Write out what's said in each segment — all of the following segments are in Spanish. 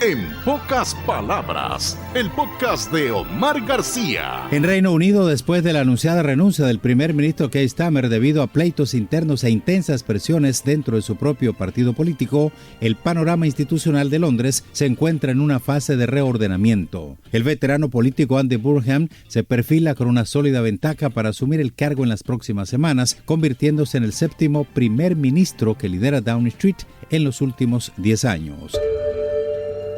En pocas palabras, el podcast de Omar García. En Reino Unido, después de la anunciada renuncia del primer ministro Keir Starmer debido a pleitos internos e intensas presiones dentro de su propio partido político, el panorama institucional de Londres se encuentra en una fase de reordenamiento. El veterano político Andy Burnham se perfila con una sólida ventaja para asumir el cargo en las próximas semanas, convirtiéndose en el séptimo primer ministro que lidera Downing Street en los últimos 10 años.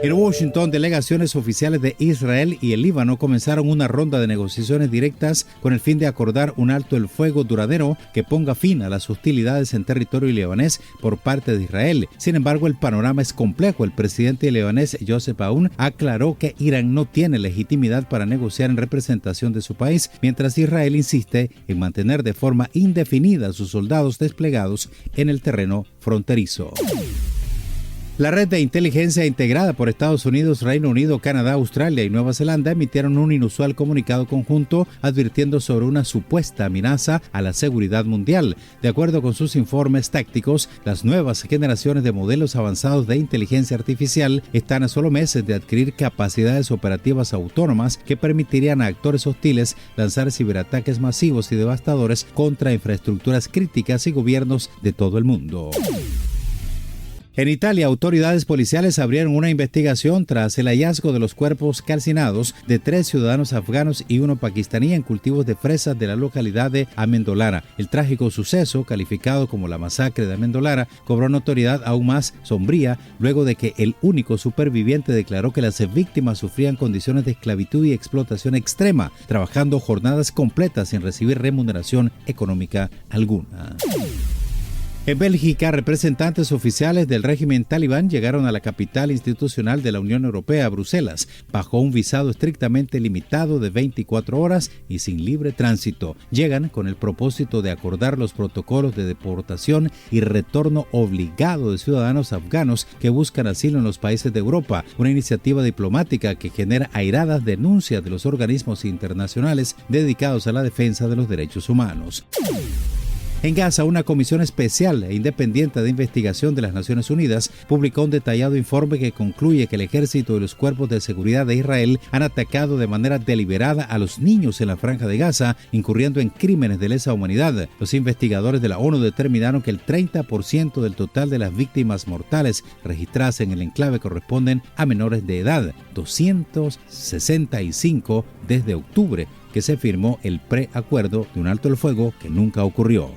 En Washington, delegaciones oficiales de Israel y el Líbano comenzaron una ronda de negociaciones directas con el fin de acordar un alto el fuego duradero que ponga fin a las hostilidades en territorio libanés por parte de Israel. Sin embargo, el panorama es complejo. El presidente libanés Joseph Aoun aclaró que Irán no tiene legitimidad para negociar en representación de su país, mientras Israel insiste en mantener de forma indefinida a sus soldados desplegados en el terreno fronterizo. La red de inteligencia integrada por Estados Unidos, Reino Unido, Canadá, Australia y Nueva Zelanda emitieron un inusual comunicado conjunto advirtiendo sobre una supuesta amenaza a la seguridad mundial. De acuerdo con sus informes tácticos, las nuevas generaciones de modelos avanzados de inteligencia artificial están a solo meses de adquirir capacidades operativas autónomas que permitirían a actores hostiles lanzar ciberataques masivos y devastadores contra infraestructuras críticas y gobiernos de todo el mundo. En Italia, autoridades policiales abrieron una investigación tras el hallazgo de los cuerpos calcinados de 3 ciudadanos afganos y 1 pakistaní en cultivos de fresas de la localidad de Amendolara. El trágico suceso, calificado como la masacre de Amendolara, cobró notoriedad aún más sombría luego de que el único superviviente declaró que las víctimas sufrían condiciones de esclavitud y explotación extrema, trabajando jornadas completas sin recibir remuneración económica alguna. En Bélgica, representantes oficiales del régimen talibán llegaron a la capital institucional de la Unión Europea, Bruselas, bajo un visado estrictamente limitado de 24 horas y sin libre tránsito. Llegan con el propósito de acordar los protocolos de deportación y retorno obligado de ciudadanos afganos que buscan asilo en los países de Europa, una iniciativa diplomática que genera airadas denuncias de los organismos internacionales dedicados a la defensa de los derechos humanos. En Gaza, una comisión especial e independiente de investigación de las Naciones Unidas publicó un detallado informe que concluye que el ejército y los cuerpos de seguridad de Israel han atacado de manera deliberada a los niños en la Franja de Gaza, incurriendo en crímenes de lesa humanidad. Los investigadores de la ONU determinaron que el 30% del total de las víctimas mortales registradas en el enclave corresponden a menores de edad, 265 desde octubre, que se firmó el preacuerdo de un alto el fuego que nunca ocurrió.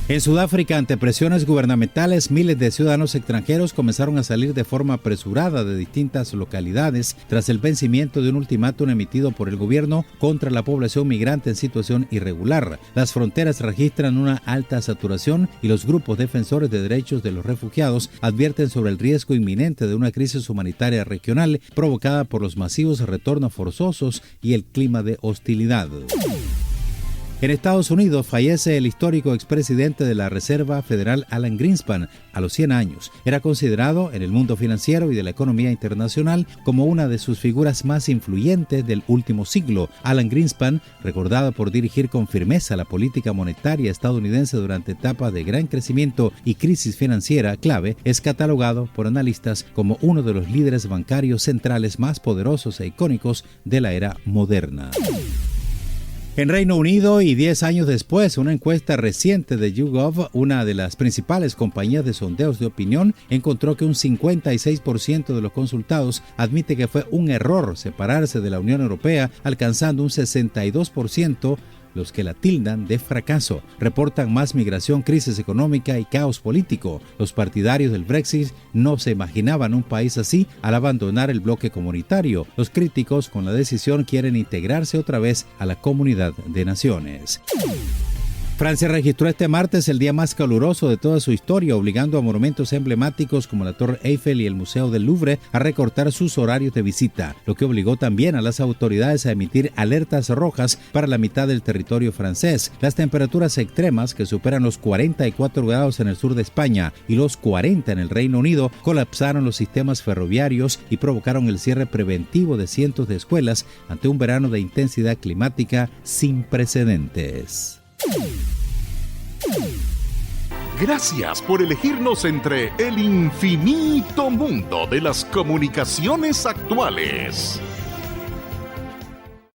En Sudáfrica, ante presiones gubernamentales, miles de ciudadanos extranjeros comenzaron a salir de forma apresurada de distintas localidades tras el vencimiento de un ultimátum emitido por el gobierno contra la población migrante en situación irregular. Las fronteras registran una alta saturación y los grupos defensores de derechos de los refugiados advierten sobre el riesgo inminente de una crisis humanitaria regional provocada por los masivos retornos forzosos y el clima de hostilidad. En Estados Unidos fallece el histórico expresidente de la Reserva Federal Alan Greenspan a los 100 años. Era considerado en el mundo financiero y de la economía internacional como una de sus figuras más influyentes del último siglo. Alan Greenspan, recordado por dirigir con firmeza la política monetaria estadounidense durante etapas de gran crecimiento y crisis financiera clave, es catalogado por analistas como uno de los líderes bancarios centrales más poderosos e icónicos de la era moderna. En Reino Unido, y 10 años después, una encuesta reciente de YouGov, una de las principales compañías de sondeos de opinión, encontró que un 56% de los consultados admite que fue un error separarse de la Unión Europea, alcanzando un 62% los que la tildan de fracaso. Reportan más migración, crisis económica y caos político. Los partidarios del Brexit no se imaginaban un país así al abandonar el bloque comunitario. Los críticos con la decisión quieren integrarse otra vez a la comunidad de naciones. Francia registró este martes el día más caluroso de toda su historia, obligando a monumentos emblemáticos como la Torre Eiffel y el Museo del Louvre a recortar sus horarios de visita, lo que obligó también a las autoridades a emitir alertas rojas para la mitad del territorio francés. Las temperaturas extremas, que superan los 44 grados en el sur de España y los 40 en el Reino Unido, colapsaron los sistemas ferroviarios y provocaron el cierre preventivo de cientos de escuelas ante un verano de intensidad climática sin precedentes. Gracias por elegirnos entre el infinito mundo de las comunicaciones actuales.